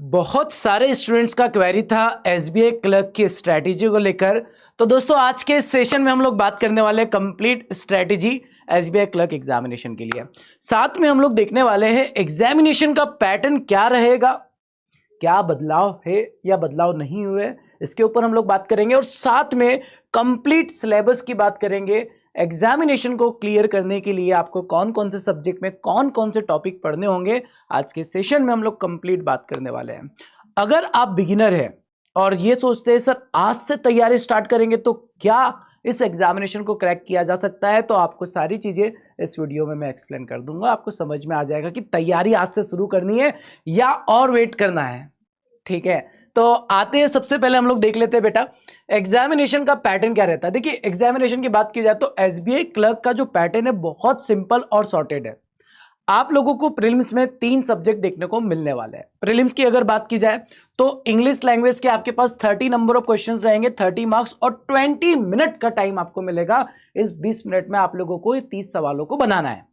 बहुत सारे स्टूडेंट्स का क्वेरी था एसबीआई क्लर्क की स्ट्रैटेजी को लेकर। तो दोस्तों आज के सेशन में हम लोग बात करने वाले हैं complete strategy SBI clerk examination के लिए। साथ में हम लोग देखने वाले हैं एग्जामिनेशन का पैटर्न क्या रहेगा, क्या बदलाव है या बदलाव नहीं हुए, इसके ऊपर हम लोग बात करेंगे। और साथ में कंप्लीट सिलेबस की बात करेंगे। एग्जामिनेशन को क्लियर करने के लिए आपको कौन कौन से सब्जेक्ट में कौन कौन से टॉपिक पढ़ने होंगे, आज के सेशन में हम लोग कंप्लीट बात करने वाले हैं। अगर आप बिगिनर हैं और ये सोचते हैं सर आज से तैयारी स्टार्ट करेंगे तो क्या इस एग्जामिनेशन को क्रैक किया जा सकता है, तो आपको सारी चीजें इस वीडियो में मैं एक्सप्लेन कर दूंगा। आपको समझ में आ जाएगा कि तैयारी आज से शुरू करनी है या और वेट करना है। ठीक है, तो आते हैं, सबसे पहले हम लोग देख लेते हैं बेटा एग्जामिनेशन का पैटर्न क्या रहता है। देखिए एग्जामिनेशन की बात की जाए तो एसबीआई क्लर्क का जो पैटर्न है बहुत सिंपल और सॉर्टेड है। आप लोगों को प्रीलिम्स में 3 सब्जेक्ट देखने को मिलने वाले हैं। प्रीलिम्स की अगर बात की जाए तो इंग्लिश लैंग्वेज के आपके पास 30 नंबर ऑफ क्वेश्चंस रहेंगे, 30 मार्क्स और 20 मिनट का टाइम आपको मिलेगा। इस 20 मिनट में आप लोगों को 30 सवालों को बनाना है।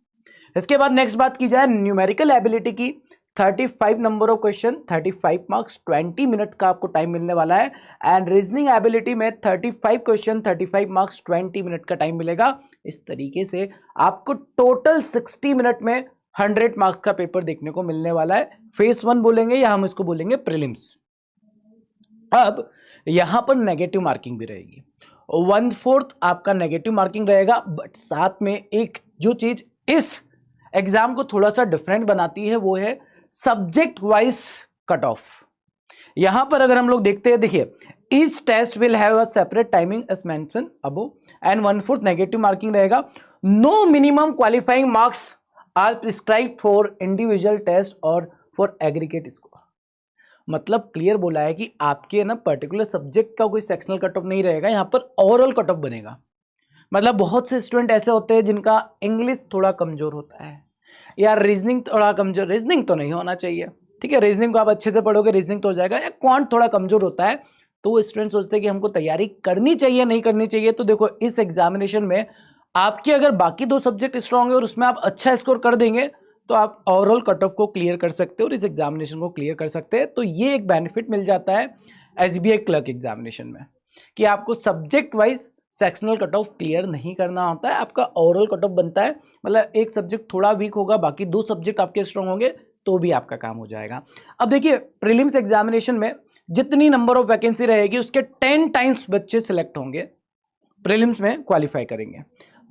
इसके बाद नेक्स्ट बात की जाए न्यूमेरिकल एबिलिटी की, 35 number of question, 35 marks, 20 minute का आपको टाइम मिलने वाला है। एंड रीजनिंग एबिलिटी में 35 क्वेश्चन, 35 मार्क्स, 20 मिनट का टाइम मिलेगा। इस तरीके से आपको टोटल 60 मिनट में 100 मार्क्स का पेपर देखने को मिलने वाला है। फेज 1 बोलेंगे या हम इसको बोलेंगे प्रीलिम्स। अब यहां पर नेगेटिव मार्किंग भी रहेगी, 1/4 आपका नेगेटिव मार्किंग रहेगा। बट साथ में एक जो चीज इस एग्जाम को थोड़ा सा डिफरेंट बनाती है वो है सब्जेक्ट वाइज कट ऑफ। यहां पर अगर हम लोग देखते हैं, देखिए each test will have a separate timing as mention above and 1/4 negative marking रहेगा। No minimum qualifying marks are prescribed for individual test और फॉर एग्रीगेट स्कोर। मतलब क्लियर बोला है कि आपके ना पर्टिकुलर सब्जेक्ट का कोई सेक्शनल कट ऑफ नहीं रहेगा, यहां पर ओवरऑल कट ऑफ बनेगा। मतलब बहुत से स्टूडेंट ऐसे होते हैं जिनका इंग्लिश थोड़ा कमजोर होता है या रीजनिंग थोड़ा कमजोर, रीजनिंग तो नहीं होना चाहिए, ठीक है, रीजनिंग को आप अच्छे से पढ़ोगे रीजनिंग तो हो जाएगा, या क्वांट थोड़ा कमजोर होता है तो वो स्टूडेंट सोचते हैं कि हमको तैयारी करनी चाहिए नहीं करनी चाहिए। तो देखो इस एग्जामिनेशन में आपके अगर बाकी 2 सब्जेक्ट स्ट्रांग है और उसमें आप अच्छा स्कोर कर देंगे तो आप ओवरऑल कट ऑफ को क्लियर कर सकते हो और इस एग्जामिनेशन को क्लियर कर सकते हैं। तो ये एक बेनिफिट मिल जाता है एसबीआई क्लर्क एग्जामिनेशन में कि आपको subject wise sectional cut off clear नहीं करना होता है, आपका ओवरऑल कट ऑफ बनता है। मतलब एक सब्जेक्ट थोड़ा वीक होगा, बाकी 2 सब्जेक्ट आपके स्ट्रांग होंगे तो भी आपका काम हो जाएगा। अब देखिए प्रीलिम्स एग्जामिनेशन में जितनी नंबर ऑफ वैकेंसी रहेगी उसके 10 टाइम्स बच्चे सिलेक्ट होंगे, प्रीलिम्स में क्वालिफाई करेंगे।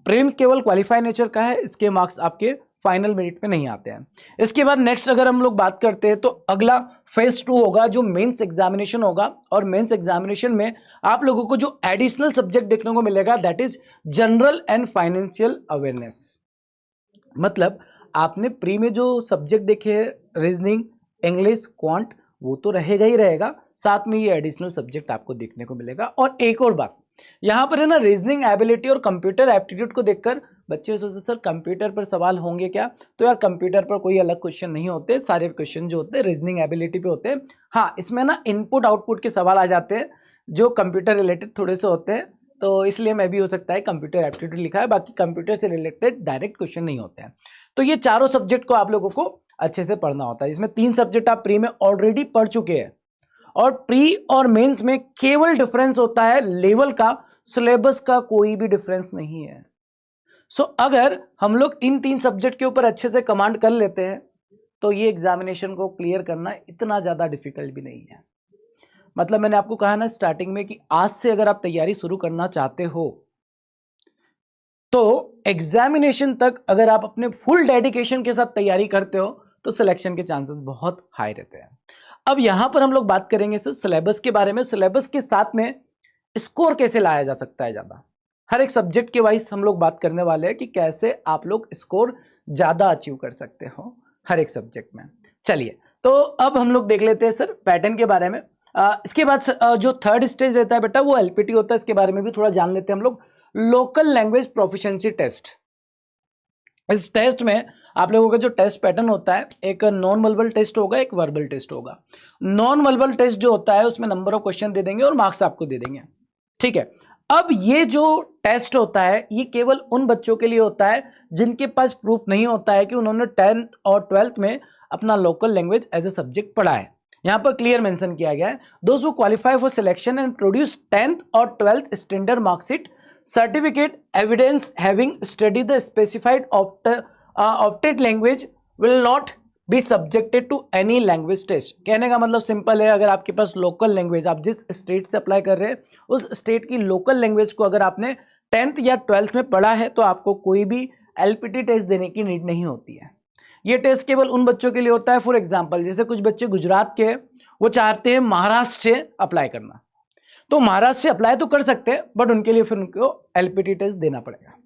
प्रीलिम्स केवल क्वालिफाई नेचर का है, इसके मार्क्स आपके फाइनल मेरिट में नहीं आते हैं। इसके बाद नेक्स्ट अगर हम लोग बात करते हैं तो अगला फेज 2 होगा जो मेंस एग्जामिनेशन होगा। और मेंस एग्जामिनेशन में आप लोगों को जो एडिशनल सब्जेक्ट देखने को मिलेगा that is general and financial awareness. मतलब आपने प्री में जो सब्जेक्ट देखे हैं रीजनिंग, इंग्लिश, क्वांट, वो तो रहेगा ही रहेगा, साथ में ये एडिशनल सब्जेक्ट आपको देखने को मिलेगा। और एक और बात यहां पर है ना, रीजनिंग एबिलिटी और कंप्यूटर एप्टीट्यूड को देखकर बच्चे सोचते सर कंप्यूटर पर सवाल होंगे क्या, तो यार कंप्यूटर पर कोई अलग क्वेश्चन नहीं होते, सारे क्वेश्चन जो होते हैं रीजनिंग एबिलिटी पे होते हैं। हाँ, इसमें ना इनपुट आउटपुट के सवाल आ जाते हैं जो कंप्यूटर रिलेटेड थोड़े से होते हैं, तो इसलिए मैं भी हो सकता है कंप्यूटर एप्टीट्यूड लिखा है, बाकी कंप्यूटर से रिलेटेड डायरेक्ट क्वेश्चन नहीं होते हैं। तो ये चारों सब्जेक्ट को आप लोगों को अच्छे से पढ़ना होता है, जिसमें 3 सब्जेक्ट आप प्री में ऑलरेडी पढ़ चुके हैं। और प्री और मेंस में केवल डिफरेंस होता है लेवल का, सिलेबस का कोई भी डिफरेंस नहीं है। सो अगर हम लोग इन 3 सब्जेक्ट के ऊपर अच्छे से कमांड कर लेते हैं तो ये एग्जामिनेशन को क्लियर करना इतना ज्यादा डिफिकल्ट भी नहीं है। मतलब मैंने आपको कहा ना स्टार्टिंग में कि आज से अगर आप तैयारी शुरू करना चाहते हो तो एग्जामिनेशन तक अगर आप अपने फुल डेडिकेशन के साथ तैयारी करते हो तो सिलेक्शन के चांसेस बहुत हाई रहते हैं। अब यहां पर हम लोग बात करेंगे सर सिलेबस के बारे में। सिलेबस के साथ में स्कोर कैसे लाया जा सकता है ज्यादा, हर एक सब्जेक्ट के वाइज हम लोग बात करने वाले हैं कि कैसे आप लोग स्कोर ज्यादा अचीव कर सकते हो हर एक सब्जेक्ट में। चलिए तो अब हम लोग देख लेते हैं सर पैटर्न के बारे में। इसके बाद जो थर्ड स्टेज रहता है बेटा वो एलपीटी होता है, इसके बारे में भी थोड़ा जान लेते हैं हम लोग। लोकल लैंग्वेज प्रोफिशिएंसी टेस्ट, इस टेस्ट में आप लोगों का जो टेस्ट पैटर्न होता है एक नॉन वर्बल टेस्ट होगा, एक वर्बल टेस्ट होगा। नॉन वर्बल टेस्ट जो होता है उसमें नंबर ऑफ क्वेश्चन दे देंगे और मार्क्स आपको दे देंगे, ठीक है। अब ये जो टेस्ट होता है ये केवल उन बच्चों के लिए होता है जिनके पास प्रूफ नहीं होता है कि उन्होंने 10th और 12th में अपना local language as a subject पढ़ा है। यहां पर क्लियर मेंशन किया गया है, those who qualify for selection and produce 10th और 12th standard marksheet certificate evidence having study the specified opted language will not be subjected to any language test. कहने का मतलब सिंपल है, अगर आपके पास लोकल लैंग्वेज, आप जिस स्टेट से अप्लाई कर रहे हैं उस स्टेट की लोकल लैंग्वेज को अगर आपने 10th या 12th में पढ़ा है तो आपको कोई भी एलपीटी टेस्ट देने की नीड नहीं होती है। ये टेस्ट केवल उन बच्चों के लिए होता है, फॉर एग्जांपल जैसे कुछ बच्चे गुजरात के वो चाहते हैं महाराष्ट्र से अप्लाई करना, तो महाराष्ट्र से अप्लाई तो कर सकते हैं बट उनके लिए फिर उनको एलपीटी टेस्ट देना पड़ेगा।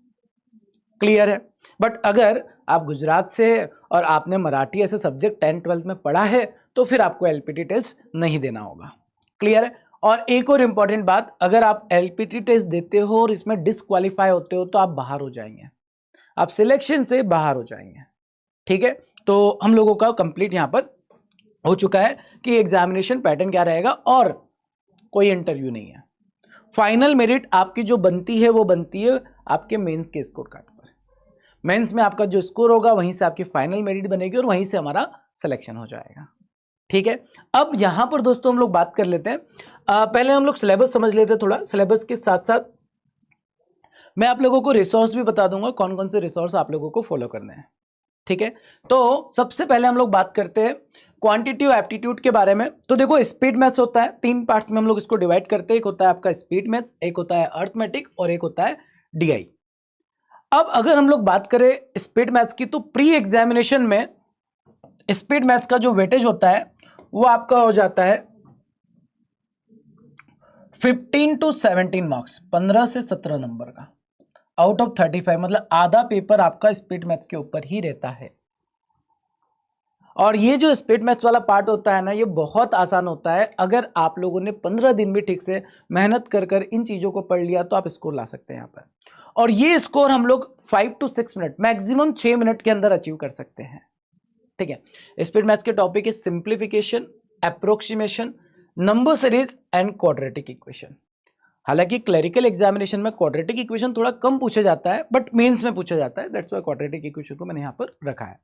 क्लियर है? बट अगर आप गुजरात से और आपने मराठी ऐसे सब्जेक्ट 10th 12th में पढ़ा है तो फिर आपको एलपीटी टेस्ट नहीं देना होगा। क्लियर है? और एक और इंपॉर्टेंट बात, अगर आप एलपीटी टेस्ट देते हो और इसमें डिस्क्वालीफाई होते हो तो आप बाहर हो जाएंगे, आप सिलेक्शन से बाहर हो जाएंगे। ठीक है, तो हम लोगों का कंप्लीट यहां पर हो चुका है कि एग्जामिनेशन पैटर्न क्या रहेगा और कोई इंटरव्यू नहीं है। फाइनल मेरिट आपकी जो बनती है वो बनती है आपके मेंस के स्कोर कार्ड पर। मेंस में आपका जो स्कोर होगा वहीं से आपकी फाइनल मेरिट बनेगी और वहीं से हमारा सिलेक्शन हो जाएगा। ठीक है, अब यहां पर दोस्तों हम लोग बात कर लेते हैं, पहले हम लोग सिलेबस समझ लेते हैं थोड़ा। सिलेबस के साथ साथ मैं आप लोगों को रिसोर्स भी बता दूंगा, कौन कौन से रिसोर्स आप लोगों को फॉलो करने हैं। ठीक है, तो सबसे पहले हम लोग बात करते हैं क्वांटिटी और एप्टीट्यूड के बारे में। तो देखो स्पीड मैथ्स होता है, 3 पार्ट्स में हम लोग इसको डिवाइड करते हैं, एक होता है आपका स्पीड मैथ्स, एक होता है अर्थमेटिक और एक होता है डीआई। अब अगर हम लोग बात करें स्पीड मैथ्स की तो प्री एग्जामिनेशन में स्पीड मैथ्स का जो वेटेज होता है वो आपका हो जाता है 15 to 17 मार्क्स, 15 से 17 नंबर का आउट ऑफ 35, मतलब आधा पेपर आपका स्पीड मैथ्स के ऊपर ही रहता है। और ये जो स्पीड मैथ्स वाला पार्ट होता है ना, ये बहुत आसान होता है। अगर आप लोगों ने 15 दिन भी ठीक से मेहनत कर कर इन चीजों को पढ़ लिया तो आप स्कोर ला सकते हैं यहाँ पर। और ये स्कोर हम लोग 5 to 6 मिनट, मैक्सिमम 6 मिनट के अंदर अचीव कर सकते हैं। ठीक है, स्पीड मैथ्स के टॉपिक है simplification, approximation, number series and quadratic equation. हालांकि क्लरिकल एग्जामिनेशन में क्वाड्रेटिक इक्वेशन थोड़ा कम पूछा जाता है बट मेंस में पूछा जाता है, दैट्स व्हाई क्वाड्रेटिक इक्वेशन को मैंने यहाँ पर रखा है।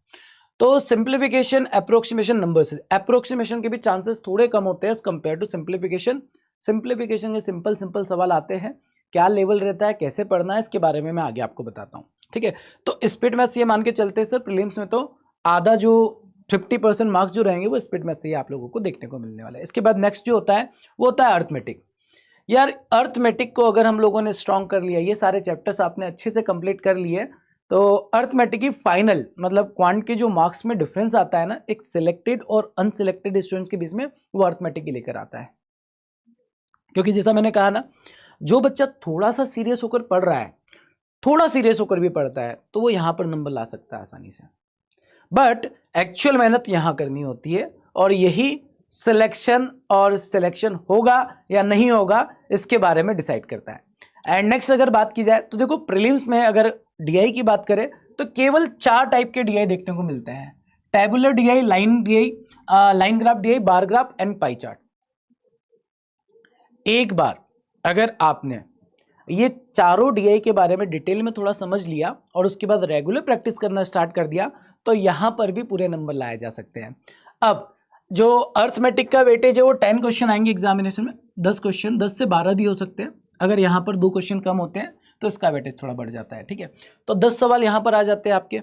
तो simplification, approximation, number series. Approximation के भी चांसेस थोड़े कम होते हैं as compare to simplification. Simplification के सिंपल सिंपल सवाल आते हैं, क्या लेवल रहता है, कैसे पढ़ना है, इसके बारे में मैं आगे आपको बताता हूँ। ठीक है, तो स्पीड मैथ्स ये मान के चलते हैं सर, प्रीलिम्स में तो आधा जो 50% मार्क्स जो रहेंगे वो स्पीड मैथ्स से आप लोगों को देखने को मिलने वाला है। इसके बाद नेक्स्ट जो होता है वो होता है अर्थमेटिक। यार अर्थमेटिक को अगर हम लोगों ने स्ट्रॉन्ग कर लिया, ये सारे चैप्टर्स आपने अच्छे से कंप्लीट कर लिए, तो अर्थमेटिक की फाइनल मतलब क्वांट के जो मार्क्स में डिफरेंस आता है ना, एक सिलेक्टेड और अनसिलेक्टेड स्टूडेंट्स के बीच में, वो अर्थमेटिक ही लेकर आता है। क्योंकि जैसा मैंने कहा ना, जो बच्चा थोड़ा सा सीरियस होकर पढ़ रहा है, थोड़ा सीरियस होकर भी पढ़ता है, तो वो यहाँ पर नंबर ला सकता है आसानी से। बट एक्चुअल मेहनत यहाँ करनी होती है और यही सिलेक्शन और सिलेक्शन होगा या नहीं होगा इसके बारे में डिसाइड करता है। एंड नेक्स्ट अगर बात की जाए तो देखो प्रीलिम्स में अगर डीआई की बात करें तो केवल 4 टाइप के डीआई देखने को मिलते हैं, tabular DI, line DI, line graph DI, bar graph and pie chart. एक बार अगर आपने ये चारों डीआई के बारे में डिटेल में थोड़ा समझ लिया और उसके बाद रेगुलर प्रैक्टिस करना स्टार्ट कर दिया तो यहां पर भी पूरे नंबर लाए जा सकते हैं। अब जो अर्थमेटिक का वेटेज है वो 10 क्वेश्चन आएंगे एग्जामिनेशन में, 10 क्वेश्चन, 10 से 12 भी हो सकते हैं। अगर यहाँ पर 2 क्वेश्चन कम होते हैं तो इसका वेटेज थोड़ा बढ़ जाता है। ठीक है, तो 10 सवाल यहाँ पर आ जाते हैं आपके।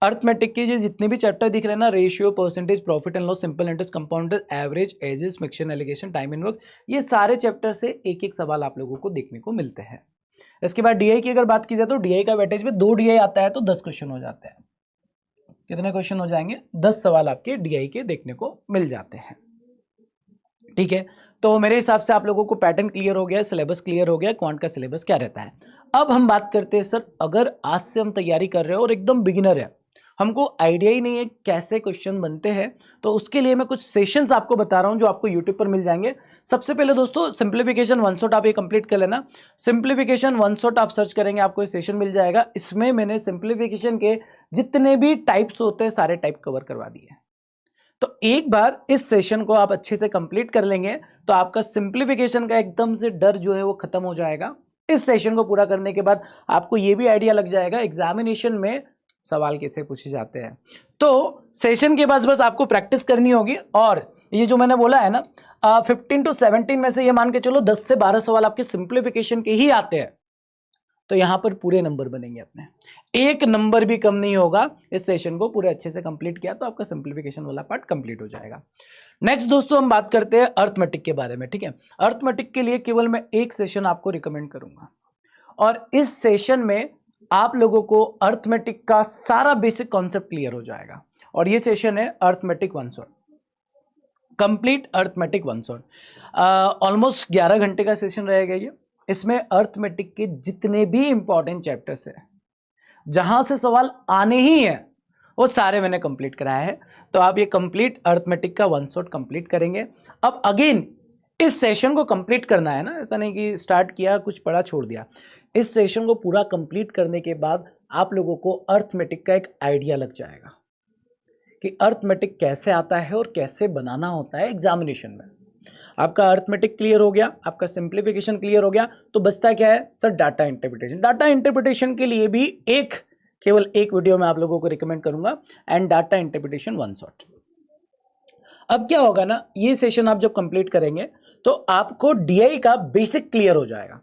अर्थमेटिक के जितने भी चैप्टर दिख रहे हैं ना, ratio, percentage, profit and loss, simple interest, compound, average, ages, mixture alligation, time and work, ये सारे चैप्टर से एक एक सवाल आप लोगों को देखने को मिलते हैं। इसके बाद डीआई की अगर बात की जाए तो डीआई का वेटेज में 2 डीआई आता है तो 10 क्वेश्चन हो जाते हैं। कितने क्वेश्चन हो जाएंगे? 10 सवाल आपके डीआई के देखने को मिल जाते हैं। ठीक है, तो मेरे हिसाब से आप लोगों को पैटर्न क्लियर हो गया, सिलेबस क्लियर हो गया, क्वांट का सिलेबस क्या रहता है। अब हम बात करते हैं सर, अगर आज से हम तैयारी कर रहे हो और एकदम बिगिनर है, हमको आइडिया ही नहीं है कैसे क्वेश्चन बनते हैं, तो उसके लिए मैं कुछ सेशंस आपको बता रहा हूं जो आपको यूट्यूब पर मिल जाएंगे। सबसे पहले दोस्तों सिंप्लीफिकेशन वन शॉट आप ये कंप्लीट कर लेना। सिंप्लीफिकेशन वन शॉट आप सर्च करेंगे, आपको ये सेशन मिल जाएगा। इसमें मैंने सिंप्लीफिकेशन के जितने भी टाइप्स होते हैं सारे टाइप कवर करवा दिए। तो एक बार इस सेशन को आप अच्छे से कंप्लीट कर लेंगे तो आपका सिंप्लीफिकेशन का एकदम से डर जो है वो खत्म हो जाएगा। इस सेशन को पूरा करने के बाद आपको ये भी आइडिया लग जाएगा एग्जामिनेशन में सवाल कैसे पूछे जाते हैं। तो सेशन के बाद बस आपको प्रैक्टिस करनी होगी और ये जो मैंने बोला है ना 15 to 17 में से ये मान के चलो 10 से 12 सवाल आपके सिंप्लीफिकेशन के ही आते हैं, तो यहां पर पूरे नंबर बनेंगे अपने, एक नंबर भी कम नहीं होगा। इस सेशन को पूरे अच्छे से कंप्लीट किया तो आपका सिंप्लीफिकेशन वाला पार्ट कंप्लीट हो जाएगा। नेक्स्ट दोस्तों हम बात करते हैं अर्थमेटिक के बारे में, ठीक है। अर्थमेटिक के लिए केवल मैं एक सेशन आपको रिकमेंड करूंगा, और इस सेशन में आप लोगों को अर्थमेटिक का सारा बेसिक कॉन्सेप्ट क्लियर हो जाएगा। और ये सेशन है arithmetic one shot, complete arithmetic one shot. Almost 11 घंटे का सेशन रहेगा ये। इसमें अर्थमेटिक के जितने भी इंपॉर्टेंट चैप्टर्स है, जहां से सवाल आने ही है, वो सारे मैंने कंप्लीट कराया है। तो आप ये कंप्लीट अर्थमेटिक का वन शॉट कंप्लीट करेंगे। अब अगेन इस सेशन को कंप्लीट करना है ना, ऐसा नहीं कि स्टार्ट किया कुछ पढ़ा छोड़ दिया। इस सेशन को पूरा कंप्लीट करने के बाद आप लोगों को अर्थमेटिक का एक आइडिया लग जाएगा कि अर्थमेटिक कैसे आता है और कैसे बनाना होता है एग्जामिनेशन में। आपका अर्थमेटिक क्लियर हो गया, आपका सिंप्लीफिकेशन क्लियर हो गया, तो बचता क्या है sir, data interpretation. Data interpretation के लिए भी केवल एक वीडियो मैं आप लोगों को रिकमेंड करूंगा, and data interpretation one shot. अब क्या होगा ना, ये सेशन आप जब कंप्लीट करेंगे तो आपको डीआई का बेसिक क्लियर हो जाएगा।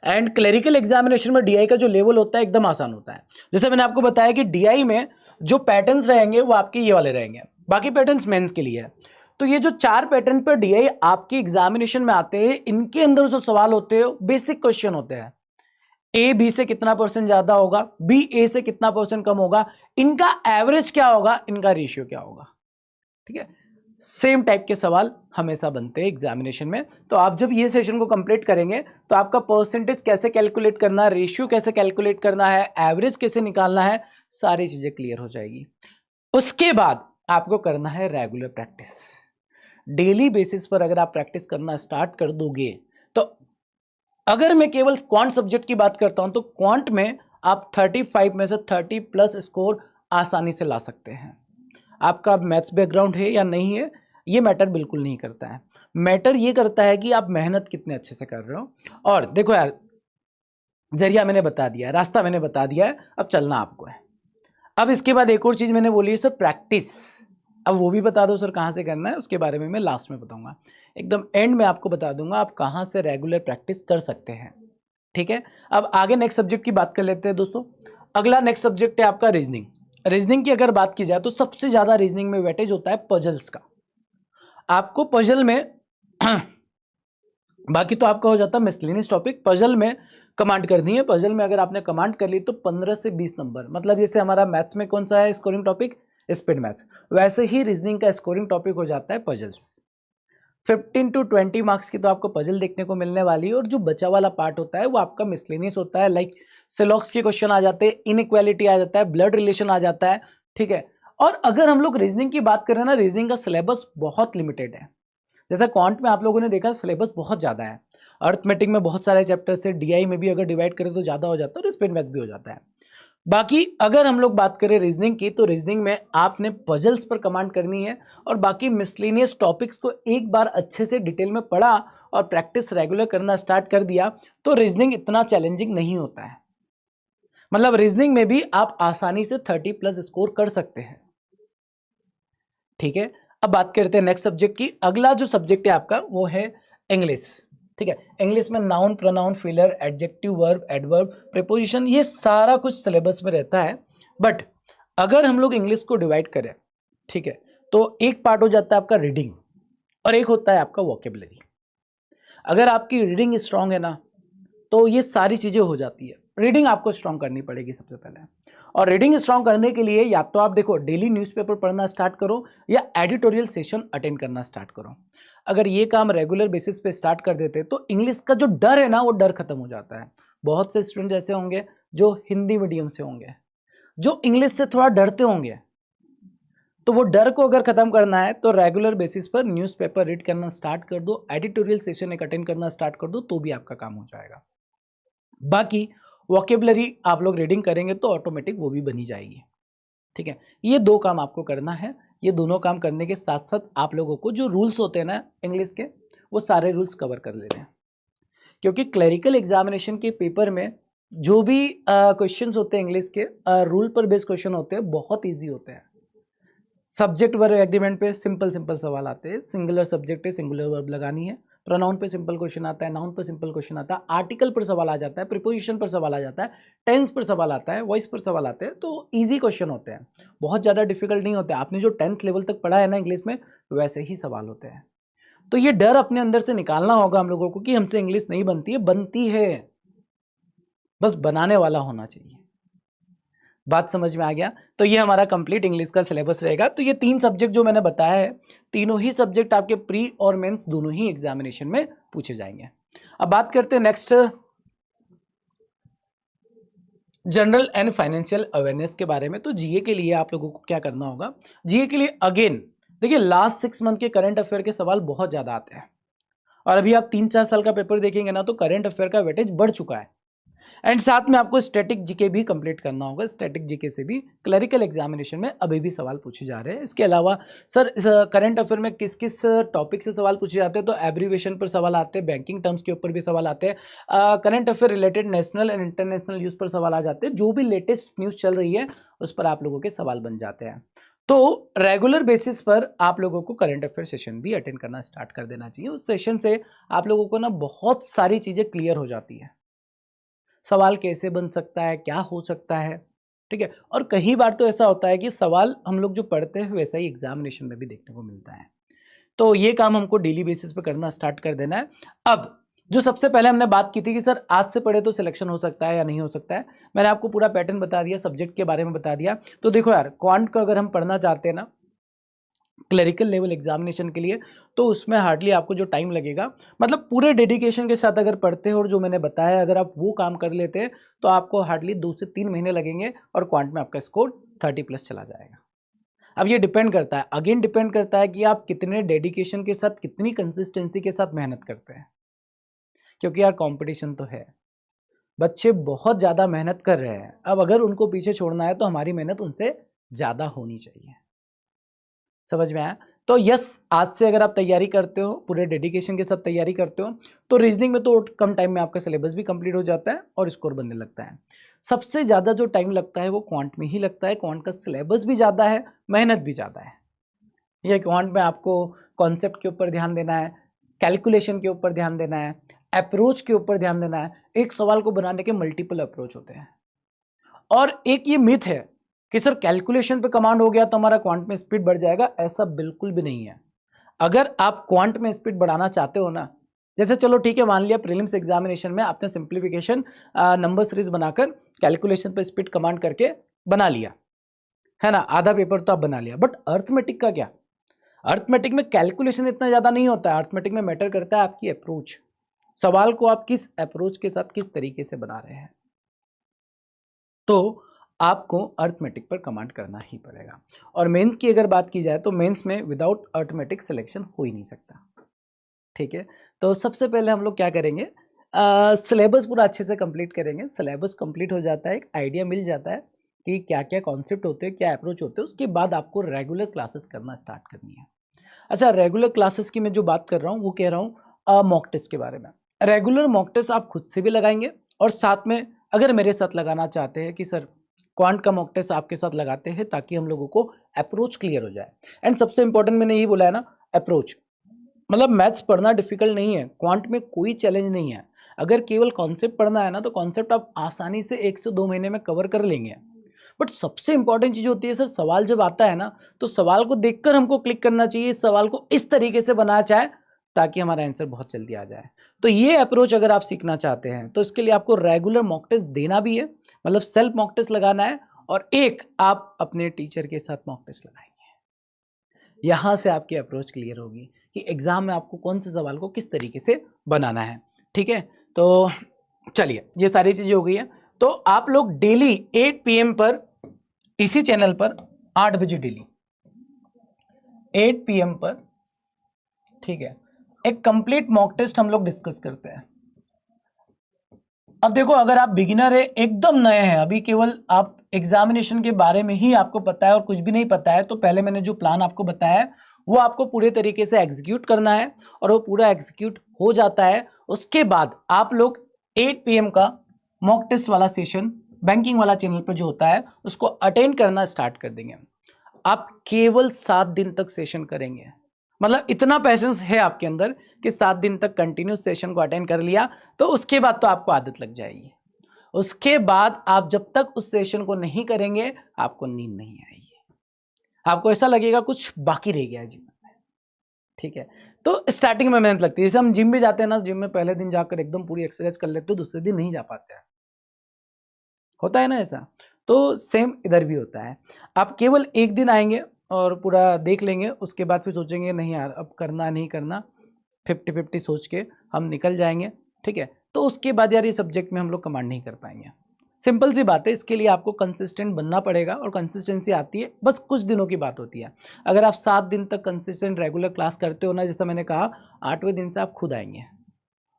एंड क्लरिकल एग्जामिनेशन में डीआई का जो लेवल होता है एकदम आसान होता है। जैसे मैंने आपको बताया कि डीआई में जो पैटर्न्स रहेंगे वो आपके ये वाले रहेंगे, बाकी पैटर्न्स मेंस के लिए है। तो ये जो 4 पैटर्न पर डीआई आपके एग्जामिनेशन में आते हैं, इनके अंदर जो सवाल होते हैं बेसिक क्वेश्चन होते हैं। ए बी से कितना परसेंट ज्यादा होगा, बी ए से कितना परसेंट कम होगा, इनका एवरेज क्या होगा, इनका रेशियो क्या होगा, ठीक है। सेम टाइप के सवाल हमेशा बनते हैं एग्जामिनेशन में। तो आप जब ये सेशन को कंप्लीट करेंगे तो आपका परसेंटेज कैसे कैलकुलेट करना है, रेशियो कैसे कैलकुलेट करना है, एवरेज कैसे निकालना है, सारी चीजें क्लियर हो जाएगी। उसके बाद आपको करना है रेगुलर प्रैक्टिस। डेली बेसिस पर अगर आप प्रैक्टिस करना स्टार्ट कर दोगे, तो अगर मैं केवल क्वांट सब्जेक्ट की बात करता हूं तो क्वांट में आप 35 में से 30 प्लस स्कोर आसानी से ला सकते हैं। आपका मैथ्स बैकग्राउंड है या नहीं है ये मैटर बिल्कुल नहीं करता है। मैटर ये करता है कि आप मेहनत कितने अच्छे से कर रहे हो। और देखो यार, जरिया मैंने बता दिया है, रास्ता मैंने बता दिया है, अब चलना आपको है। अब इसके बाद एक और चीज मैंने बोली है सर, प्रैक्टिस। अब वो भी बता दो सर कहाँ से करना है, उसके बारे में मैं लास्ट में बताऊंगा, एकदम एंड में आपको बता दूंगा आप कहाँ से रेगुलर प्रैक्टिस कर सकते हैं, ठीक है। अब आगे नेक्स्ट सब्जेक्ट की बात कर लेते हैं दोस्तों। अगला नेक्स्ट सब्जेक्ट है आपका रीजनिंग। रीजनिंग की अगर बात की जाए तो सबसे ज्यादा रीजनिंग में वेटेज होता है पजल्स का। आपको पजल में बाकी तो आपका हो जाता है मिसलेनियस टॉपिक, पजल में कमांड करनी है। पजल में अगर आपने कमांड कर ली तो 15 से 20 नंबर, मतलब जैसे हमारा मैथ्स में कौन सा है स्कोरिंग टॉपिक, स्पीड मैथ्स, वैसे ही रीजनिंग का स्कोरिंग टॉपिक हो जाता है पजल्स। 15 to 20 मार्क्स की तो आपको पजल देखने को मिलने वाली है, और जो बचा वाला पार्ट होता है वो आपका मिसलेनियस होता है। लाइक सिलॉक्स के क्वेश्चन आ जाते हैं, इनइक्वालिटी आ जाता है, ब्लड रिलेशन आ जाता है, ठीक है। और अगर हम लोग रीजनिंग की बात करें ना, रीजनिंग का सिलेबस बहुत लिमिटेड है। जैसा क्वांट में आप लोगों ने देखा सिलेबस बहुत ज्यादा है, अर्थमेटिक में बहुत सारे चैप्टर्स है, डीआई में भी अगर डिवाइड करें तो ज्यादा हो जाता है, और स्पीड मैथ भी हो जाता है। बाकी अगर हम लोग बात करें रीजनिंग की, तो रीजनिंग में आपने पजल्स पर कमांड करनी है, और बाकी मिसलेनियस टॉपिक्स को एक बार अच्छे से डिटेल में पढ़ा और प्रैक्टिस रेगुलर करना स्टार्ट कर दिया तो रीजनिंग इतना चैलेंजिंग नहीं होता है। मतलब रीजनिंग में भी आप आसानी से 30 प्लस स्कोर कर सकते हैं, ठीक है। अब बात करते हैं नेक्स्ट सब्जेक्ट की। अगला जो सब्जेक्ट है आपका वो है इंग्लिश, ठीक है। इंग्लिश में noun, pronoun, filler, adjective, verb, adverb, preposition, ये सारा कुछ सिलेबस में रहता है। बट अगर हम लोग इंग्लिश को डिवाइड करें, ठीक है, तो एक पार्ट हो जाता है आपका रीडिंग और एक होता है आपका वोकेबलरी। अगर आपकी रीडिंग स्ट्रांग है ना तो ये सारी चीजें हो जाती है। रीडिंग आपको स्ट्रांग करनी पड़ेगी सबसे पहले, और रीडिंग स्ट्रांग करने के लिए या तो आप देखो डेली न्यूज़पेपर पढ़ना स्टार्ट करो या एडिटोरियल सेशन अटेंड करना स्टार्ट करो। अगर ये काम रेगुलर बेसिस पे स्टार्ट कर देते तो इंग्लिश का जो डर है ना वो डर खत्म हो जाता है। बहुत से स्टूडेंट ऐसे होंगे जो हिंदी मीडियम से होंगे, जो इंग्लिश से थोड़ा डरते होंगे, तो वो डर को अगर खत्म करना है तो रेगुलर बेसिस पर न्यूज़पेपर रीड करना स्टार्ट कर दो, एडिटोरियल सेशन एक अटेंड करना स्टार्ट कर दो, तो भी आपका काम हो जाएगा। बाकी वोकेबलरी आप लोग रीडिंग करेंगे तो ऑटोमेटिक वो भी बनी जाएगी, ठीक है। ये 2 काम आपको करना है। ये दोनों काम करने के साथ साथ आप लोगों को जो रूल्स होते हैं ना इंग्लिश के, वो सारे रूल्स कवर कर लेने हैं, क्योंकि क्लरिकल एग्जामिनेशन के पेपर में जो भी क्वेश्चंस होते हैं इंग्लिश के रूल पर बेस्ड क्वेश्चन होते हैं, बहुत ईजी होते हैं, सब्जेक्ट वर्ब एग्रीमेंट पे सिंपल सिंपल सवाल आते हैं, सिंगुलर सब्जेक्ट है, सिंगुलर वर्ब लगानी है, प्रोनाउन पे सिंपल क्वेश्चन आता है, नाउन पे सिंपल क्वेश्चन आता है, आर्टिकल पर सवाल आ जाता है, प्रीपोजिशन पर सवाल आ जाता है, टेंस पर सवाल आता है, वॉइस पर सवाल आते हैं, तो इजी क्वेश्चन होते हैं, बहुत ज़्यादा डिफिकल्ट नहीं होते। आपने जो 10th लेवल तक पढ़ा है ना इंग्लिश में, वैसे ही सवाल होते हैं। तो ये डर अपने अंदर से निकालना होगा हम लोगों को कि हमसे इंग्लिश नहीं बनती है, बनती है, बस बनाने वाला होना चाहिए। बात समझ में आ गया? तो ये हमारा कंप्लीट इंग्लिश का सिलेबस रहेगा। तो ये 3 सब्जेक्ट जो मैंने बताया है, तीनों ही सब्जेक्ट आपके प्री और मेंस दोनों ही एग्जामिनेशन में पूछे जाएंगे। अब बात करते हैं next, general and financial awareness के बारे में। तो जीए के लिए आप लोगों को क्या करना होगा? जीए के लिए अगेन देखिए, लास्ट 6 मंथ के करंट अफेयर के सवाल बहुत ज्यादा आते हैं, और अभी आप 3-4 साल का पेपर देखेंगे ना, तो करंट अफेयर का वेटेज बढ़ चुका है। एंड साथ में आपको स्टैटिक जीके भी कंप्लीट करना होगा। स्टैटिक जीके से भी क्लरिकल एग्जामिनेशन में अभी भी सवाल पूछे जा रहे हैं। इसके अलावा सर करंट अफेयर में किस किस टॉपिक से सवाल पूछे जाते हैं? तो एब्रीवेशन पर सवाल आते हैं, बैंकिंग टर्म्स के ऊपर भी सवाल आते हैं, current affair related national and international news पर सवाल आ जाते हैं, जो भी लेटेस्ट न्यूज़ चल रही है उस पर आप लोगों के सवाल बन जाते हैं। तो रेगुलर बेसिस पर आप लोगों को करंट अफेयर सेशन भी अटेंड करना स्टार्ट कर देना चाहिए। उस सेशन से आप लोगों को ना बहुत सारी चीज़ें क्लियर हो जाती है, सवाल कैसे बन सकता है, क्या हो सकता है, ठीक है। और कई बार तो ऐसा होता है कि सवाल हम लोग जो पढ़ते हैं वैसा ही एग्जामिनेशन में भी देखने को मिलता है। तो ये काम हमको डेली बेसिस पे करना स्टार्ट कर देना है। अब जो सबसे पहले हमने बात की थी कि सर आज से पढ़े तो सिलेक्शन हो सकता है या नहीं हो सकता है, मैंने आपको पूरा पैटर्न बता दिया, सब्जेक्ट के बारे में बता दिया। तो देखो यार, क्वांट का अगर हम पढ़ना चाहते हैं ना क्लरिकल लेवल एग्जामिनेशन के लिए, तो उसमें हार्डली आपको जो टाइम लगेगा, मतलब पूरे डेडिकेशन के साथ अगर पढ़ते हैं और जो मैंने बताया अगर आप वो काम कर लेते हैं, तो आपको हार्डली 2 से 3 महीने लगेंगे और क्वांट में आपका स्कोर 30+ चला जाएगा। अब ये डिपेंड करता है, अगेन डिपेंड करता है कि आप कितने डेडिकेशन के साथ, कितनी कंसिस्टेंसी के साथ मेहनत करते हैं, क्योंकि यार कंपटीशन तो है, बच्चे बहुत ज़्यादा मेहनत कर रहे हैं। अब अगर उनको पीछे छोड़ना है तो हमारी मेहनत उनसे ज़्यादा होनी चाहिए। समझ में आया? तो यस, आज से अगर आप तैयारी करते हो, पूरे डेडिकेशन के साथ तैयारी करते हो, तो रीजनिंग में तो कम टाइम में आपका सिलेबस भी कंप्लीट हो जाता है और स्कोर बनने लगता है। सबसे ज़्यादा जो टाइम लगता है वो क्वांट में ही लगता है। क्वांट का सिलेबस भी ज़्यादा है, मेहनत भी ज़्यादा है। ये क्वांट में आपको कॉन्सेप्ट के ऊपर ध्यान देना है, कैलकुलेशन के ऊपर ध्यान देना है, अप्रोच के ऊपर ध्यान देना है। एक सवाल को बनाने के मल्टीपल अप्रोच होते हैं। और एक ये मिथ है कि सर कैलकुलेशन पे कमांड हो गया तो हमारा क्वांट में स्पीड बढ़ जाएगा, ऐसा बिल्कुल भी नहीं है। अगर आप क्वांट में स्पीड बढ़ाना चाहते हो ना, जैसे चलो ठीक है, मान लिया प्रीलिम्स एग्जामिनेशन में आपने सिंप्लीफिकेशन नंबर सीरीज बनाकर कैलकुलेशन पे स्पीड कमांड करके बना लिया है ना, आधा पेपर तो आप बना लिया, बट अर्थमेटिक का क्या? अर्थमेटिक में कैलकुलेशन इतना ज्यादा नहीं होता है, अर्थमेटिक में मैटर करता है आपकी अप्रोच, सवाल को आप किस अप्रोच के साथ किस तरीके से बना रहे हैं। तो आपको अर्थमेटिक पर कमांड करना ही पड़ेगा। और मेंस की अगर बात की जाए तो मेंस में विदाउट अर्थमेटिक सिलेक्शन हो ही नहीं सकता, ठीक है। तो सबसे पहले हम लोग क्या करेंगे, सिलेबस पूरा अच्छे से कंप्लीट करेंगे। सिलेबस कंप्लीट हो जाता है, एक आइडिया मिल जाता है कि क्या क्या कॉन्सेप्ट होते हैं, क्या अप्रोच होते हैं, उसके बाद आपको रेगुलर क्लासेस करना स्टार्ट करनी है। अच्छा, रेगुलर क्लासेस की मैं जो बात कर रहा हूँ वो कह रहा हूँ मॉक टेस्ट के बारे में। रेगुलर मॉक टेस्ट आप खुद से भी लगाएंगे और साथ में अगर मेरे साथ लगाना चाहते हैं कि सर क्वांट का मॉक टेस्ट आपके साथ लगाते हैं ताकि हम लोगों को अप्रोच क्लियर हो जाए। एंड सबसे इंपॉर्टेंट मैंने यही बोला है ना, अप्रोच, मतलब मैथ्स पढ़ना डिफिकल्ट नहीं है, क्वांट में कोई चैलेंज नहीं है। अगर केवल कॉन्सेप्ट पढ़ना है ना, तो कॉन्सेप्ट आप आसानी से 1 से 2 महीने में कवर कर लेंगे। बट सबसे इंपॉर्टेंट चीज होती है सर, सवाल जब आता है ना, तो सवाल को देखकर हमको क्लिक करना चाहिए, इस सवाल को इस तरीके से बनाया जाए ताकि हमारा आंसर बहुत जल्दी आ जाए। तो ये अप्रोच अगर आप सीखना चाहते हैं तो इसके लिए आपको रेगुलर मॉक टेस्ट देना भी है, मतलब सेल्फ मॉक टेस्ट लगाना है, और एक आप अपने टीचर के साथ मॉक टेस्ट लगाएंगे। यहां से आपकी अप्रोच क्लियर होगी कि एग्जाम में आपको कौन से सवाल को किस तरीके से बनाना है, ठीक है। तो चलिए, ये सारी चीजें हो गई है। तो आप लोग डेली 8 PM पर इसी चैनल पर 8 बजे डेली 8 PM पर, ठीक है, एक कंप्लीट मॉक टेस्ट हम लोग डिस्कस करते हैं। अब देखो, अगर आप बिगिनर है, एकदम नए हैं, अभी केवल आप एग्जामिनेशन के बारे में ही आपको पता है और कुछ भी नहीं पता है, तो पहले मैंने जो प्लान आपको बताया है वो आपको पूरे तरीके से एग्जीक्यूट करना है, और वो पूरा एग्जीक्यूट हो जाता है उसके बाद आप लोग 8 PM का मॉक टेस्ट वाला सेशन बैंकिंग वाला चैनल पर जो होता है उसको अटेंड करना स्टार्ट कर देंगे। आप केवल 7 दिन तक सेशन करेंगे, मतलब इतना पैशंस है आपके अंदर कि 7 दिन तक कंटिन्यूस सेशन को अटेंड कर लिया, तो उसके बाद तो आपको आदत लग जाएगी। उसके बाद आप जब तक उस सेशन को नहीं करेंगे आपको नींद नहीं आएगी, आपको ऐसा लगेगा कुछ बाकी रह गया है जीवन में। ठीक है, तो स्टार्टिंग में मेहनत लगती है। जैसे हम जिम भी जाते हैं ना, जिम में पहले दिन जाकर एकदम पूरी एक्सरसाइज कर लेते हो, दूसरे दिन नहीं जा पाते हैं, होता है ना ऐसा। तो सेम इधर भी होता है। आप केवल एक दिन आएंगे और पूरा देख लेंगे, उसके बाद फिर सोचेंगे नहीं यार अब करना नहीं करना, 50-50 सोच के हम निकल जाएंगे। ठीक है, तो उसके बाद यार ये सब्जेक्ट में हम लोग कमांड नहीं कर पाएंगे। सिंपल सी बात है, इसके लिए आपको कंसिस्टेंट बनना पड़ेगा, और कंसिस्टेंसी आती है बस कुछ दिनों की बात होती है। अगर आप 7 दिन तक कंसिस्टेंट रेगुलर क्लास करते हो ना, जैसा मैंने कहा 8वें दिन से आप खुद आएंगे।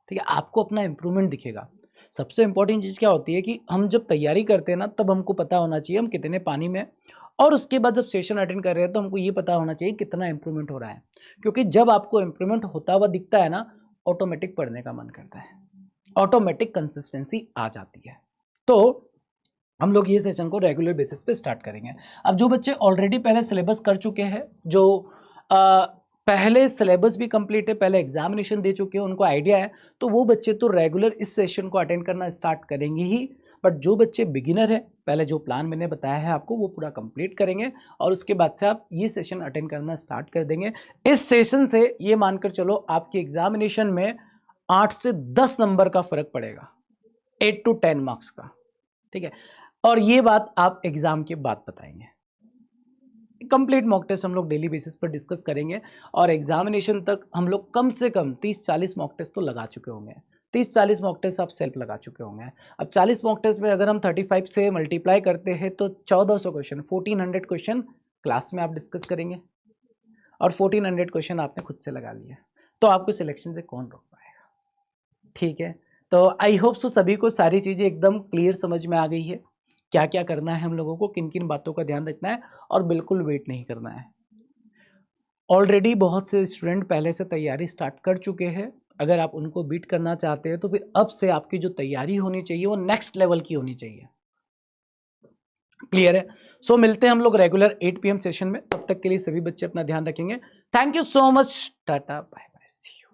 ठीक है, आपको अपना इंप्रूवमेंट दिखेगा। सबसे इंपॉर्टेंट चीज़ क्या होती है कि हम जब तैयारी करते हैं ना, तब हमको पता होना चाहिए हम कितने पानी में हैं, और उसके बाद जब सेशन अटेंड कर रहे हैं तो हमको ये पता होना चाहिए कितना इंप्रूवमेंट हो रहा है। क्योंकि जब आपको इंप्रूवमेंट होता हुआ दिखता है ना, ऑटोमेटिक पढ़ने का मन करता है, ऑटोमेटिक कंसिस्टेंसी आ जाती है। तो हम लोग ये सेशन को रेगुलर बेसिस पे स्टार्ट करेंगे। अब जो बच्चे ऑलरेडी पहले सिलेबस कर चुके हैं, जो पहले सिलेबस भी कंप्लीट है, पहले एग्जामिनेशन दे चुके हैं, उनको आइडिया है, तो वो बच्चे तो रेगुलर इस सेशन को अटेंड करना स्टार्ट करेंगे ही। बट जो बच्चे बिगिनर है, पहले जो प्लान मैंने बताया है आपको वो पूरा कंप्लीट करेंगे, और उसके बाद से आप ये सेशन अटेंड करना स्टार्ट कर देंगे। इस सेशन से ये मानकर चलो आपके एग्जामिनेशन में 8 से 10 नंबर का फर्क पड़ेगा, 8 to 10 मार्क्स का। ठीक है, और ये बात आप एग्जाम के बाद बताएंगे। कंप्लीट मॉक टेस्ट हम लोग डेली बेसिस पर डिस्कस करेंगे, और एग्जामिनेशन तक हम लोग कम से कम 30-40 मॉक टेस्ट तो लगा चुके होंगे। 30-40 मॉक टेस्ट आप सेल्फ लगा चुके होंगे। अब 40 मॉक टेस्ट में अगर हम 35 से मल्टीप्लाई करते हैं तो 1400 क्वेश्चन, 1400 क्वेश्चन क्लास में आप डिस्कस करेंगे, और 1400 क्वेश्चन आपने खुद से लगा लिया, तो आपको सिलेक्शन से कौन रोक पाएगा। ठीक है, तो आई होप सो सभी को सारी चीज़ें एकदम क्लियर समझ में आ गई है, क्या क्या करना है हम लोगों को, किन किन बातों का ध्यान रखना है, और बिल्कुल वेट नहीं करना है। ऑलरेडी बहुत से स्टूडेंट पहले से तैयारी स्टार्ट कर चुके हैं। अगर आप उनको बीट करना चाहते हैं तो फिर अब से आपकी जो तैयारी होनी चाहिए वो नेक्स्ट लेवल की होनी चाहिए। क्लियर है? सो मिलते हैं हम लोग रेगुलर 8 PM सेशन में। तब तक के लिए सभी बच्चे अपना ध्यान रखेंगे। Thank you so much, tata bye bye, see you.